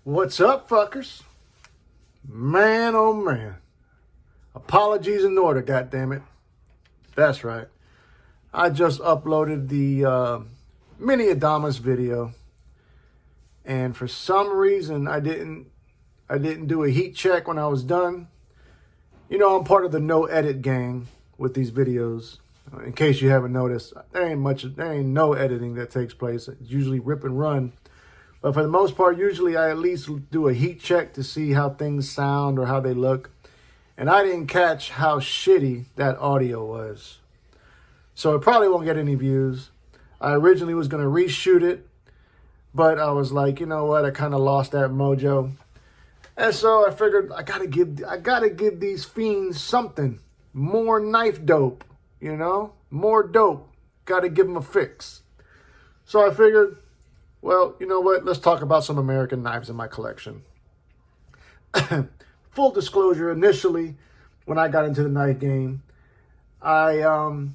What's up, fuckers? Man, oh man. Apologies in order, goddammit. That's right. I just uploaded the mini Adamas video, and for some reason I didn't do a heat check when I was done. You know, I'm part of the no edit gang with these videos. In case you haven't noticed, there ain't no editing that takes place. It's usually rip and run. But for the most part, usually I at least do a heat check to see how things sound or how they look. And I didn't catch how shitty that audio was. So it probably won't get any views. I originally was going to reshoot it, but I was like, you know what? I kind of lost that mojo. And so I figured I gotta give these fiends something. More knife dope, you know? More dope. Gotta give them a fix. So I figured, well, you know what? Let's talk about some American knives in my collection. Full disclosure, initially, when I got into the knife game, I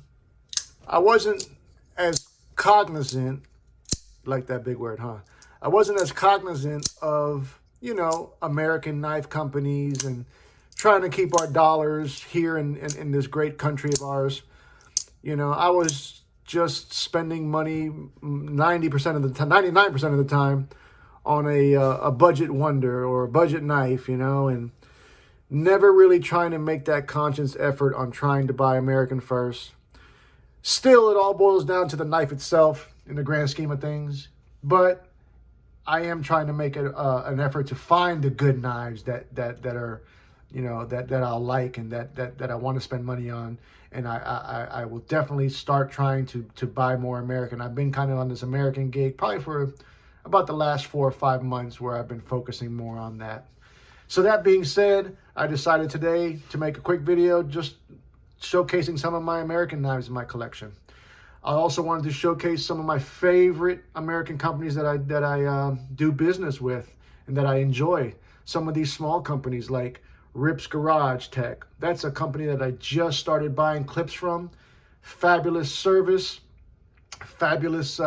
wasn't as cognizant, like that big word, huh? I wasn't as cognizant of, you know, American knife companies and trying to keep our dollars here in this great country of ours. You know, I was just spending money 90% of the time, 99% of the time on a budget wonder or a budget knife, you know, and never really trying to make that conscious effort on trying to buy American first. Still, it all boils down to the knife itself in the grand scheme of things, but I am trying to make an effort to find the good knives that are, you know, that I'll like and that I want to spend money on. And I will definitely start trying to buy more American. I've been kind of on this American gig probably for about the last 4 or 5 months where I've been focusing more on that. So that being said, I decided today to make a quick video just showcasing some of my American knives in my collection. I also wanted to showcase some of my favorite American companies that I do business with and that I enjoy. Some of these small companies like Rip's Garage Tech. That's a company that I just started buying clips from. Fabulous service, fabulous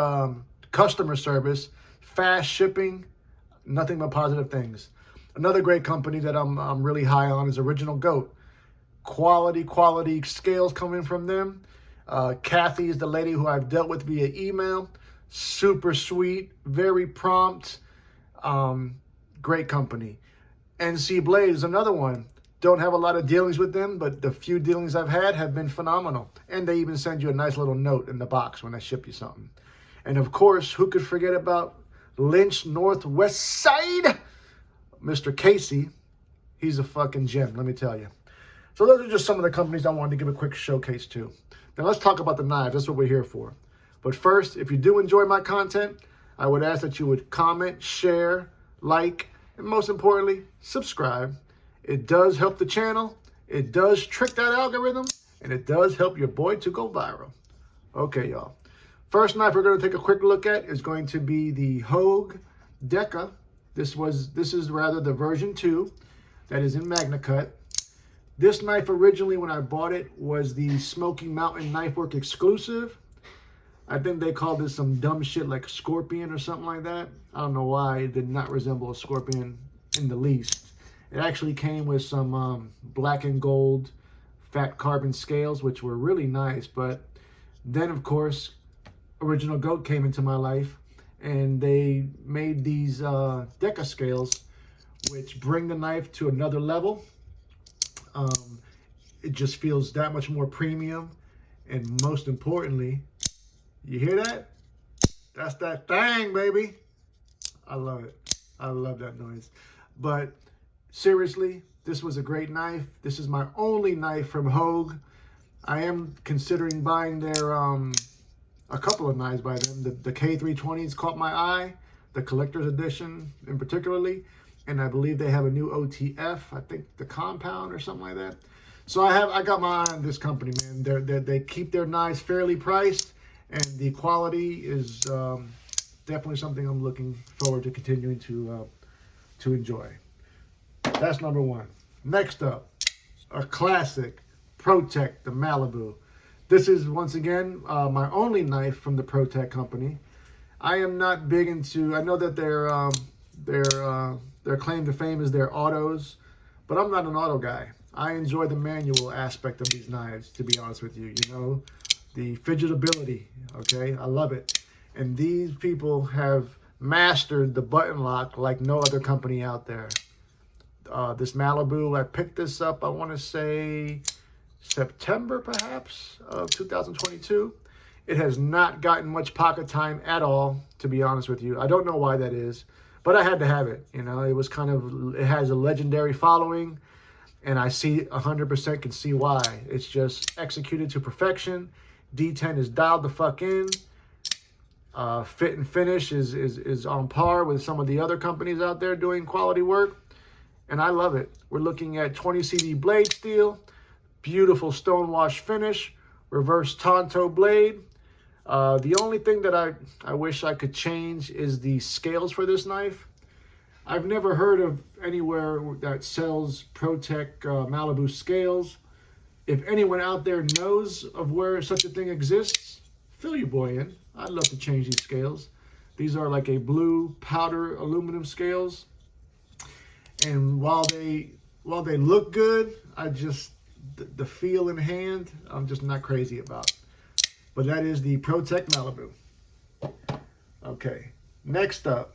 customer service, fast shipping, nothing but positive things. Another great company that I'm really high on is Original Goat. Quality scales coming from them. Kathy is the lady who I've dealt with via email. Super sweet, very prompt, great company. NC Blade is another one. Don't have a lot of dealings with them, but the few dealings I've had have been phenomenal. And they even send you a nice little note in the box when they ship you something. And of course, who could forget about Lynch Northwest Side? Mr. Casey. He's a fucking gem, let me tell you. So those are just some of the companies I wanted to give a quick showcase to. Now let's talk about the knives. That's what we're here for. But first, if you do enjoy my content, I would ask that you would comment, share, like, and most importantly, subscribe. It does help the channel. It does trick that algorithm. And it does help your boy to go viral. Okay, y'all. First knife we're going to take a quick look at is going to be the Hogue Deca. This is rather the version 2 that is in Magna Cut. This knife originally, when I bought it, was the Smoky Mountain Knife Work exclusive. I think they called this some dumb shit like Scorpion or something like that. I don't know why it did not resemble a Scorpion in the least. It actually came with some black and gold fat carbon scales, which were really nice. But then, of course, Original Goat came into my life, and they made these Deca scales, which bring the knife to another level. It just feels that much more premium, and most importantly, you hear that? That's that thing, baby. I love it. I love that noise. But seriously, this was a great knife. This is my only knife from Hogue. I am considering buying their a couple of knives by them. The K320s caught my eye, the collector's edition in particularly. And I believe they have a new OTF, I think the Compound or something like that. So I got my eye on this company, man. They keep their knives fairly priced, and the quality is definitely something I'm looking forward to continuing to enjoy. That's number one. Next up, a classic Protech, the Malibu. This is once again my only knife from the Protech company. I am not big into. I know that Their claim to fame is their autos, but I'm not an auto guy. I enjoy the manual aspect of these knives, to be honest with you. You know, the fidgetability, okay? I love it. And these people have mastered the button lock like no other company out there. This Malibu, I picked this up, I want to say September perhaps of 2022. It has not gotten much pocket time at all, to be honest with you. I don't know why that is, but I had to have it. You know, it has a legendary following, and I see 100% can see why. It's just executed to perfection. D10 is dialed the fuck in. Fit and finish is on par with some of the other companies out there doing quality work, and I love it. We're looking at 20 CD blade steel, beautiful stonewash finish, reverse Tonto blade. The only thing that I wish I could change is the scales for this knife. I've never heard of anywhere that sells Protech Malibu scales. If anyone out there knows of where such a thing exists, fill your boy in. I'd love to change these scales. These are like a blue powder aluminum scales. And while they look good, the feel in hand, I'm just not crazy about. But that is the Protech Malibu. Okay, next up,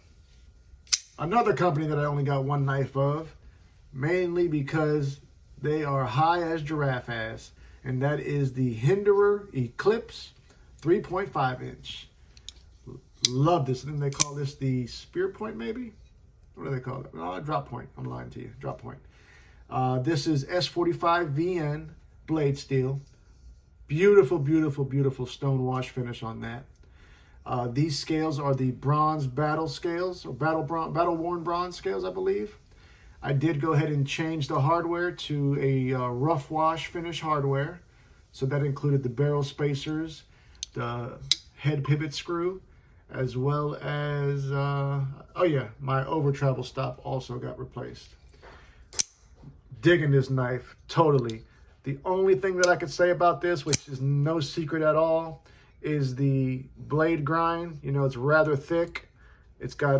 another company that I only got one knife of, mainly because they are high as giraffe ass, and that is the Hinderer Eclipse 3.5 inch. Love this. I think they call this the spear point, maybe? What do they call it? Oh, drop point. I'm lying to you. Drop point. This is S45 VN blade steel. Beautiful, beautiful, beautiful stone wash finish on that. These scales are the bronze battle scales, or battle worn bronze scales, I believe. I did go ahead and change the hardware to a rough wash finish hardware. So that included the barrel spacers, the head pivot screw, as well as, oh yeah, my over travel stop also got replaced. Digging this knife, totally. The only thing that I could say about this, which is no secret at all, is the blade grind. You know, it's rather thick. It's got,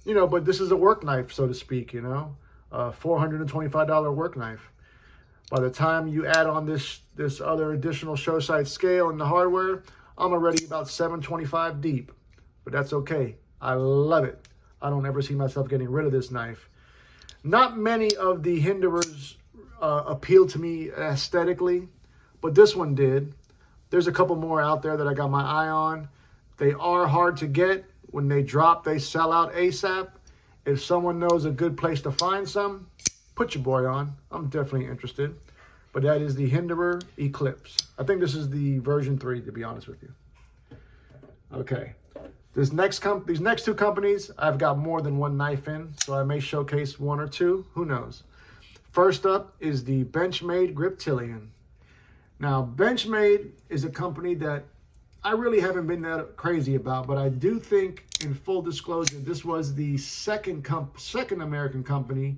you know, but this is a work knife, so to speak, you know. $425 work knife. By the time you add on this other additional show site scale and the hardware, I'm already about $725 deep. But that's okay. I love it. I don't ever see myself getting rid of this knife. Not many of the Hinderers appeal to me aesthetically, but this one did. There's a couple more out there that I got my eye on. They are hard to get. When they drop, they sell out ASAP. If someone knows a good place to find some, put your boy on. I'm definitely interested. But that is the Hinderer Eclipse. I think this is the version 3, to be honest with you. Okay. These next two companies, I've got more than one knife in, so I may showcase one or two. Who knows? First up is the Benchmade Griptilian. Now, Benchmade is a company that I really haven't been that crazy about, but I do think, in full disclosure, this was the second American company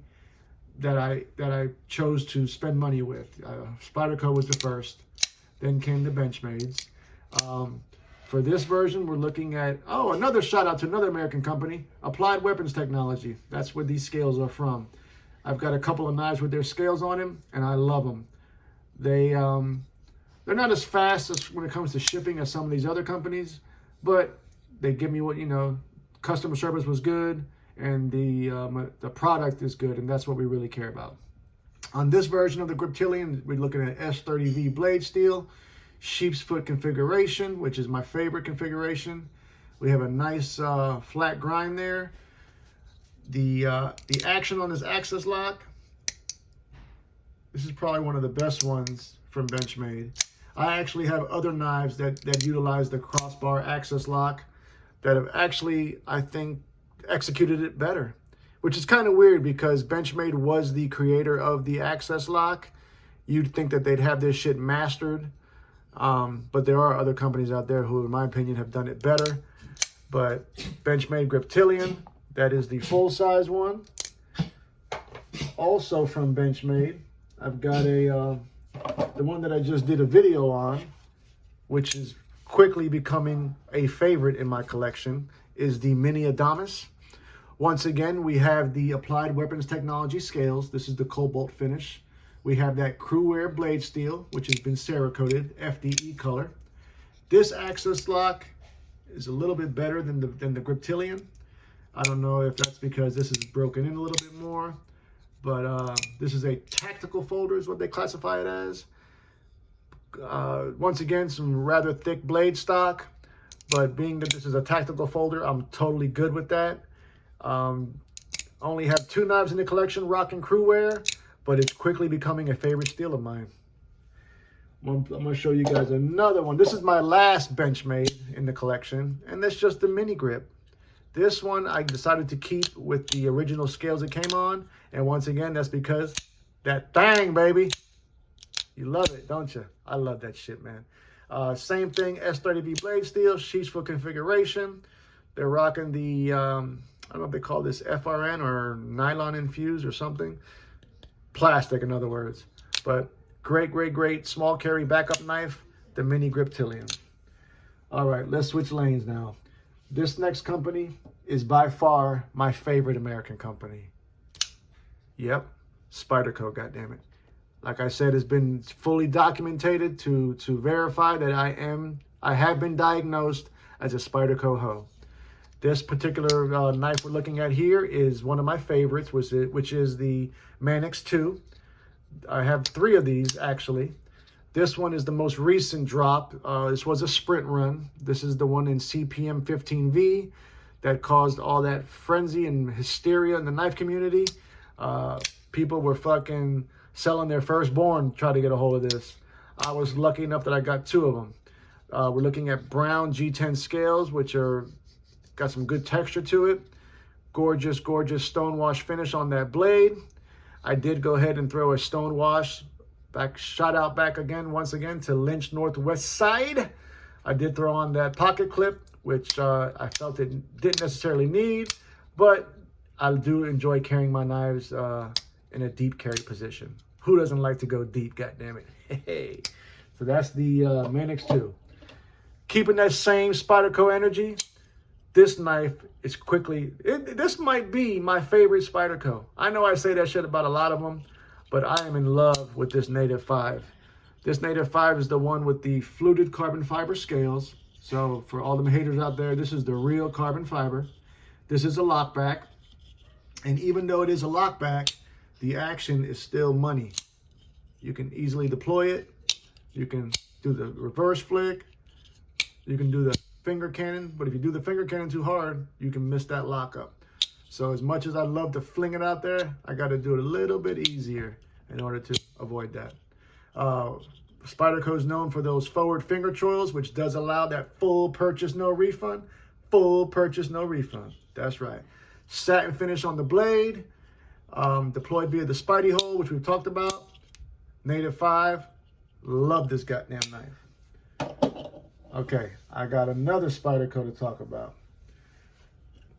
that I chose to spend money with. Spyderco was the first, then came the Benchmades. For this version, we're looking at, another shout out to another American company, Applied Weapons Technology. That's where these scales are from. I've got a couple of knives with their scales on them, and I love them. They're not as fast as when it comes to shipping as some of these other companies, but they give me what, you know, customer service was good, and the product is good, and that's what we really care about. On this version of the Griptilian, we're looking at S30V blade steel, sheep's foot configuration, which is my favorite configuration. We have a nice flat grind there. The action on this access lock, this is probably one of the best ones from Benchmade. I actually have other knives that utilize the crossbar access lock that have actually, I think, executed it better, which is kind of weird because Benchmade was the creator of the access lock. You'd think that they'd have this shit mastered, but there are other companies out there who, in my opinion, have done it better. But Benchmade Griptilian, that is the full-size one. Also from Benchmade, I've got the one that I just did a video on, which is quickly becoming a favorite in my collection, is the Mini Adamas, Once again, we have the Applied Weapons Technology scales. This is the cobalt finish. We have that Crewwear blade steel, which has been Cerakoted, FDE color. This access lock is a little bit better than the Griptilian. I don't know if that's because this is broken in a little bit more, but this is a tactical folder is what they classify it as. Once again, some rather thick blade stock, but being that this is a tactical folder, I'm totally good with that. Only have 2 knives in the collection, rocking Crewwear, but it's quickly becoming a favorite steel of mine. I'm going to show you guys another one. This is my last Benchmade in the collection, and that's just the mini grip. This one I decided to keep with the original scales it came on, and once again, that's because that thing, baby. You love it, don't you? I love that shit, man. Same thing, S30V blade steel, sheets for configuration. They're rocking the, I don't know if they call this FRN or nylon infused or something. Plastic, in other words. But great, great, great small carry backup knife, the mini Griptilian. All right, let's switch lanes now. This next company is by far my favorite American company. Yep, Spyderco, goddammit. Like I said, it's been fully documented to verify that I have been diagnosed as a Spyderco hoe. This particular knife we're looking at here is one of my favorites, which is the Manix 2. I have 3 of these, actually. This one is the most recent drop. This was a sprint run. This is the one in CPM 15V that caused all that frenzy and hysteria in the knife community. People were fucking selling their firstborn to try to get a hold of this. I was lucky enough that I got 2 of them. We're looking at brown G10 scales, which are got some good texture to it. Gorgeous, gorgeous stonewash finish on that blade. I did go ahead and throw a stonewash shout out back again, once again, to Lynch Northwest Side. I did throw on that pocket clip, which I felt it didn't necessarily need, but I do enjoy carrying my knives in a deep carry position. Who doesn't like to go deep, goddammit? Hey. So that's the Manix 2. Keeping that same Spyderco energy, this knife is quickly, this might be my favorite Spyderco. I know I say that shit about a lot of them, but I am in love with this Native 5. This Native 5 is the one with the fluted carbon fiber scales. So for all them haters out there, this is the real carbon fiber. This is a lockback. And even though it is a lockback, the action is still money. You can easily deploy it. You can do the reverse flick. You can do the finger cannon, but if you do the finger cannon too hard, you can miss that lockup. So as much as I love to fling it out there, I got to do it a little bit easier in order to avoid that. Spyderco is known for those forward finger choils, which does allow that full purchase, no refund. Full purchase, no refund. That's right. Satin finish on the blade. Deployed via the Spidey hole, which we've talked about. Native 5. Love this goddamn knife. Okay, I got another Spyderco to talk about.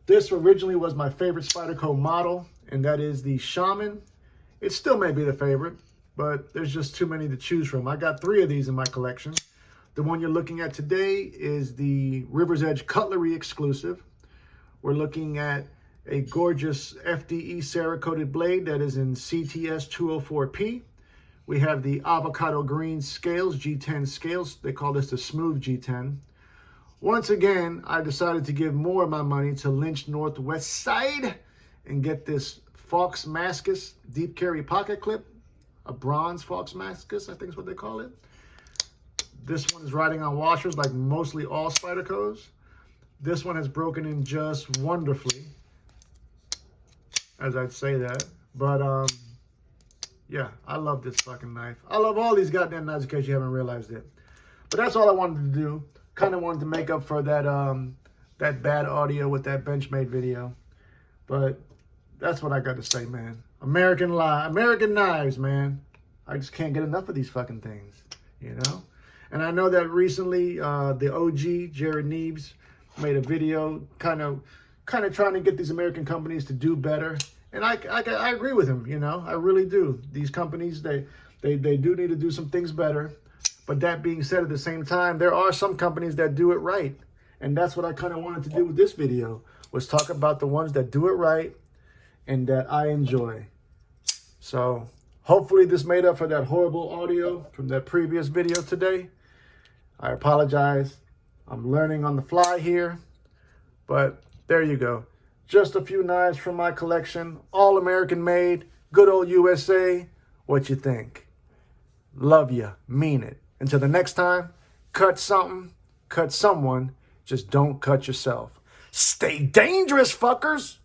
This originally was my favorite Spyderco model, and that is the Shaman. It still may be the favorite, but there's just too many to choose from. I got 3 of these in my collection. The one you're looking at today is the River's Edge Cutlery exclusive. We're looking at a gorgeous FDE Cerakoted blade that is in CTS 204P. We have the avocado green scales, G10 scales. They call this the smooth G10. Once again, I decided to give more of my money to Lynch Northwest Side and get this Fox Mascus deep carry pocket clip, a bronze Fox Mascus, I think is what they call it. This one is riding on washers like mostly all Spydercos. This one has broken in just wonderfully, as I'd say that. But yeah, I love this fucking knife. I love all these goddamn knives in case you haven't realized it. But that's all I wanted to do. Kind of wanted to make up for that that bad audio with that Benchmade video. But that's what I got to say, man. American knives, man. I just can't get enough of these fucking things, you know? And I know that recently the OG, Jared Neebs, made a video kind of trying to get these American companies to do better. And I agree with him, you know? I really do. These companies, they do need to do some things better. But that being said, at the same time, there are some companies that do it right. And that's what I kind of wanted to do with this video, was talk about the ones that do it right and that I enjoy. So hopefully this made up for that horrible audio from that previous video today. I apologize. I'm learning on the fly here, but there you go. Just a few knives from my collection, all American made, good old USA. What you think? Love ya, mean it. Until the next time, cut something, cut someone, just don't cut yourself. Stay dangerous, fuckers!